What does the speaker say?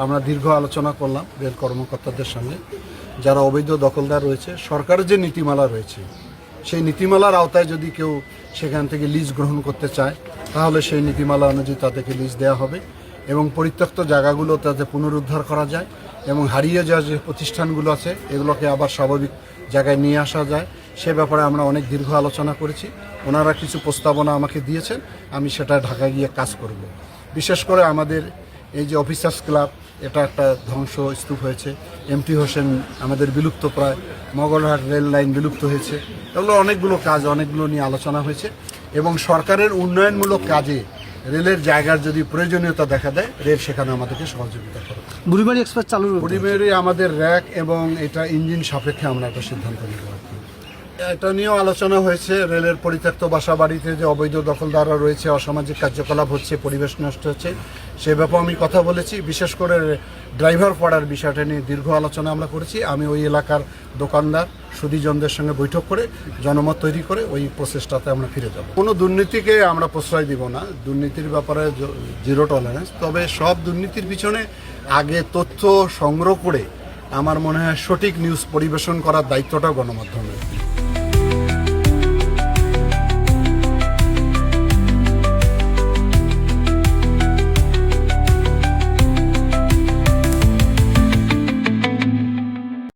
আমরা দীর্ঘ আলোচনা করলাম রেল কর্মকর্তাদের সঙ্গে। যারা অবৈধ দখলদার রয়েছে, সরকারের যে নীতিমালা রয়েছে সেই নীতিমালার আওতায় যদি কেউ সেখান থেকে লিজ গ্রহণ করতে চায় তাহলে সেই নীতিমালা অনুযায়ী তাদেরকে লিজ দেওয়া হবে এবং পরিত্যক্ত জায়গাগুলো তাতে পুনরুদ্ধার করা যায় এবং হারিয়ে যাওয়া যে প্রতিষ্ঠানগুলো আছে এগুলোকে আবার স্বাভাবিক জায়গায় নিয়ে আসা যায়। সে ব্যাপারে আমরা অনেক দীর্ঘ আলোচনা করেছি। ওনারা কিছু প্রস্তাবনা আমাকে দিয়েছেন, আমি সেটা ঢাকায় গিয়ে কাজ করব। বিশেষ করে আমাদের এই যে অফিসার্স ক্লাব, এটা একটা ধ্বংস স্তূপ হয়েছে। এমটি হোসেন আমাদের বিলুপ্ত প্রায়, মগলহাট রেল লাইন বিলুপ্ত হয়েছে। এগুলো অনেকগুলো কাজ, অনেকগুলো নিয়ে আলোচনা হয়েছে এবং সরকারের উন্নয়নমূলক কাজে রেলের জায়গার যদি প্রয়োজনীয়তা দেখা দেয় রেল সেখানে আমাদেরকে সহযোগিতা করে। বুড়িমারি এক্সপ্রেস চালু, বুড়িমারি আমাদের র্যাক এবং এটা ইঞ্জিন সাপেক্ষে আমরা একটা সিদ্ধান্ত নিতে পারি। এটা নিয়েও আলোচনা হয়েছে। রেলের পরিত্যক্ত বাসা বাড়িতে যে অবৈধ দখলদাররা রয়েছে, অসামাজিক কার্যকলাপ হচ্ছে, পরিবেশ নষ্ট হচ্ছে, সে ব্যাপারে আমি কথা বলেছি। বিশেষ করে ড্রাইভার পড়ার বিষয়টা নিয়ে দীর্ঘ আলোচনা আমরা করেছি। আমি ওই এলাকার দোকানদার সুধীজনদের সঙ্গে বৈঠক করে জনমত তৈরি করে ওই প্রসেসটাতে আমরা ফিরে যাব। কোনো দুর্নীতিকে আমরা প্রশ্রয় দিব না, দুর্নীতির ব্যাপারে জিরো টলারেন্স। তবে সব দুর্নীতির পিছনে আগে তথ্য সংগ্রহ করে আমার মনে হয় সঠিক নিউজ পরিবেশন করার দায়িত্বটা গণমাধ্যমের।